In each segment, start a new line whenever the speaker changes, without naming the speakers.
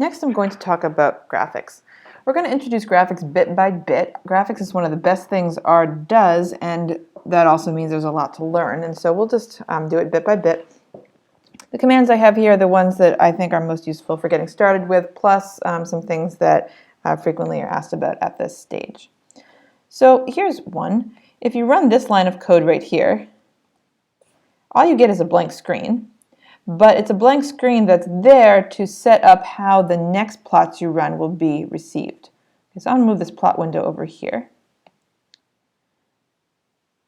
Next, I'm going to talk about graphics. We're going to introduce graphics bit by bit. Graphics is one of the best things R does, and that also means there's a lot to learn. And so we'll just do it bit by bit. The commands I have here are the ones that I think are most useful for getting started with, plus some things that frequently are asked about at this stage. So here's one. If you run this line of code right here, all you get is a blank screen. But it's a blank screen that's there to set up how the next plots you run will be received. Okay, so I'm going to move this plot window over here.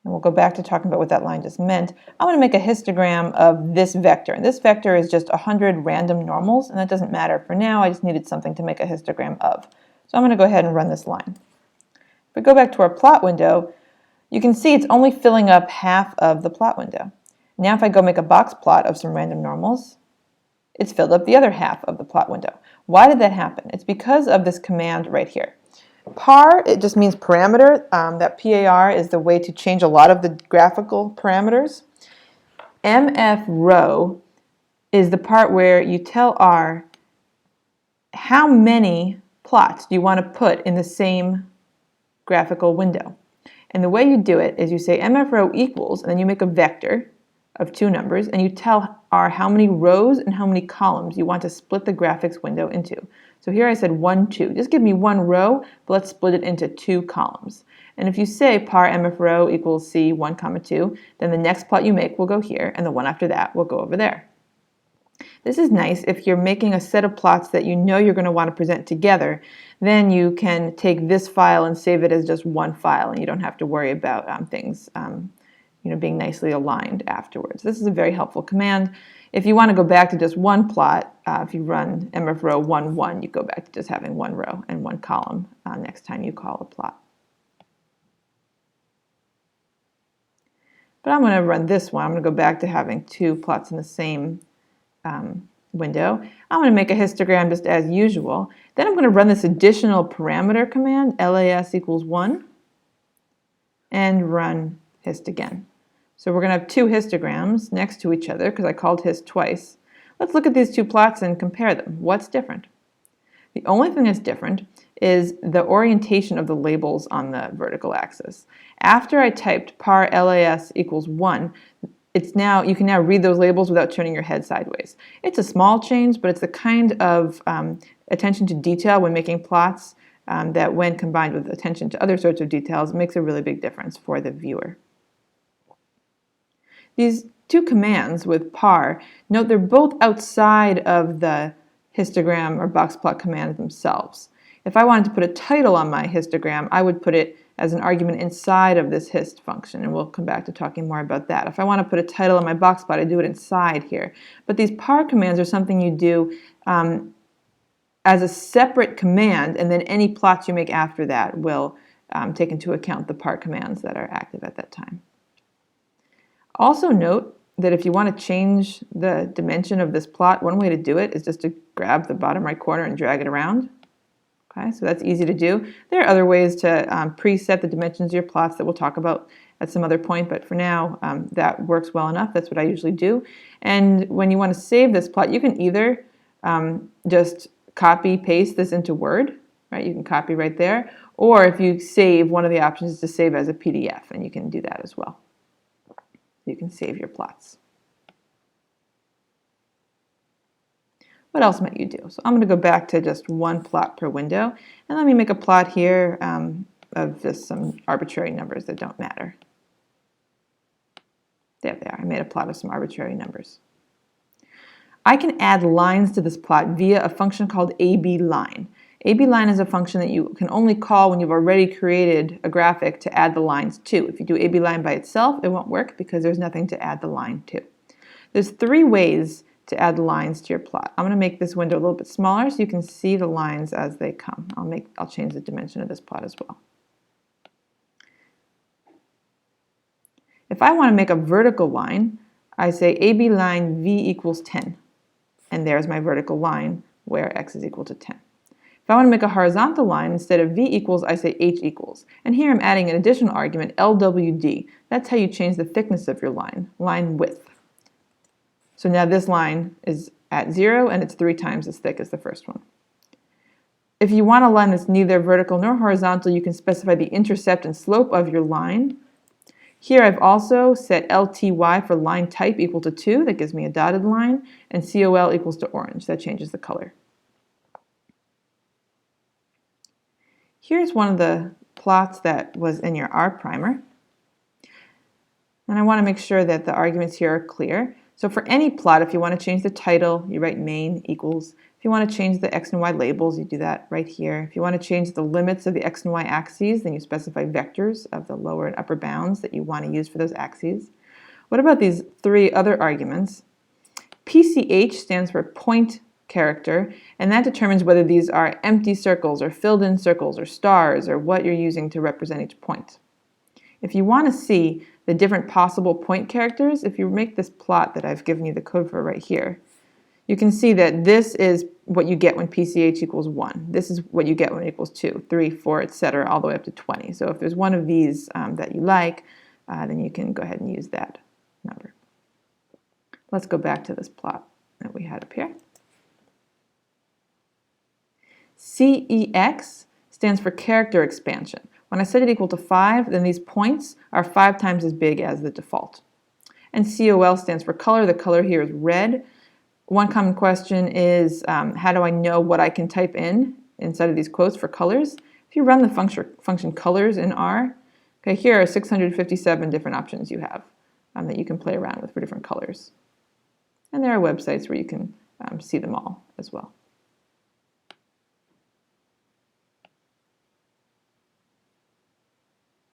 And we'll go back to talking about what that line just meant. I'm going to make a histogram of this vector. And this vector is just 100 random normals, and that doesn't matter for now. I just needed something to make a histogram of. So I'm going to go ahead and run this line. If we go back to our plot window, you can see it's only filling up half of the plot window. Now if I go make a box plot of some random normals, it's filled up the other half of the plot window. Why did that happen? It's because of this command right here. Par, it just means parameter. That PAR is the way to change a lot of the graphical parameters. MFRow is the part where you tell R how many plots do you want to put in the same graphical window. And the way you do it is you say MFRow equals, and then you make a vector of two numbers, and you tell R how many rows and how many columns you want to split the graphics window into. So here I said 1, 2. Just give me one row, but let's split it into two columns. And if you say par mfrow equals c 1, 2, then the next plot you make will go here, and the one after that will go over there. This is nice if you're making a set of plots that you know you're going to want to present together. Then you can take this file and save it as just one file, and you don't have to worry about things being nicely aligned afterwards. This is a very helpful command. If you want to go back to just one plot, if you run mfrow 1, 1, you go back to just having one row and one column next time you call a plot. But I'm going to run this one. I'm going to go back to having two plots in the same window. I'm going to make a histogram just as usual. Then I'm going to run this additional parameter command, las equals 1, and run hist again. So we're going to have two histograms next to each other because I called hist twice. Let's look at these two plots and compare them. What's different? The only thing that's different is the orientation of the labels on the vertical axis. After I typed par las equals 1, you can now read those labels without turning your head sideways. It's a small change, but it's the kind of attention to detail when making plots that when combined with attention to other sorts of details makes a really big difference for the viewer. These two commands with par, note they're both outside of the histogram or box plot command themselves. If I wanted to put a title on my histogram, I would put it as an argument inside of this hist function, and we'll come back to talking more about that. If I want to put a title on my box plot, I do it inside here. But these par commands are something you do as a separate command, and then any plots you make after that will take into account the par commands that are active at that time. Also note that if you want to change the dimension of this plot, one way to do it is just to grab the bottom right corner and drag it around. Okay, so that's easy to do. There are other ways to preset the dimensions of your plots that we'll talk about at some other point, but for now that works well enough. That's what I usually do. And when you want to save this plot, you can either just copy paste this into Word, right? You can copy right there, or if you save, one of the options is to save as a PDF, and you can do that as well. You can save your plots. What else might you do? So I'm going to go back to just one plot per window, and let me make a plot here of just some arbitrary numbers that don't matter. There they are. I made a plot of some arbitrary numbers. I can add lines to this plot via a function called ABLine. ABLine is a function that you can only call when you've already created a graphic to add the lines to. If you do ABLine by itself, it won't work because there's nothing to add the line to. There's three ways to add lines to your plot. I'm going to make this window a little bit smaller so you can see the lines as they come. I'll change the dimension of this plot as well. If I want to make a vertical line, I say ABLine v equals 10. And there's my vertical line where x is equal to 10. If I want to make a horizontal line, instead of v equals, I say h equals. And here I'm adding an additional argument, LWD. That's how you change the thickness of your line width. So now this line is at 0, and it's 3 times as thick as the first one. If you want a line that's neither vertical nor horizontal, you can specify the intercept and slope of your line. Here I've also set LTY for line type equal to 2, that gives me a dotted line, and COL equals to orange, that changes the color. Here's one of the plots that was in your R primer. And I want to make sure that the arguments here are clear. So for any plot, if you want to change the title, you write main equals. If you want to change the X and Y labels, you do that right here. If you want to change the limits of the X and Y axes, then you specify vectors of the lower and upper bounds that you want to use for those axes. What about these three other arguments? PCH stands for point character, and that determines whether these are empty circles or filled in circles or stars or what you're using to represent each point. If you want to see the different possible point characters, if you make this plot that I've given you the code for right here, you can see that this is what you get when PCH equals 1. This is what you get when it equals 2, 3, 4, etc., all the way up to 20. So if there's one of these that you like, then you can go ahead and use that number. Let's go back to this plot that we had up here. CEX stands for character expansion. When I set it equal to 5, then these points are 5 times as big as the default. And COL stands for color. The color here is red. One common question is, how do I know what I can type in inside of these quotes for colors? If you run the function colors in R, okay, here are 657 different options you have that you can play around with for different colors. And there are websites where you can see them all as well.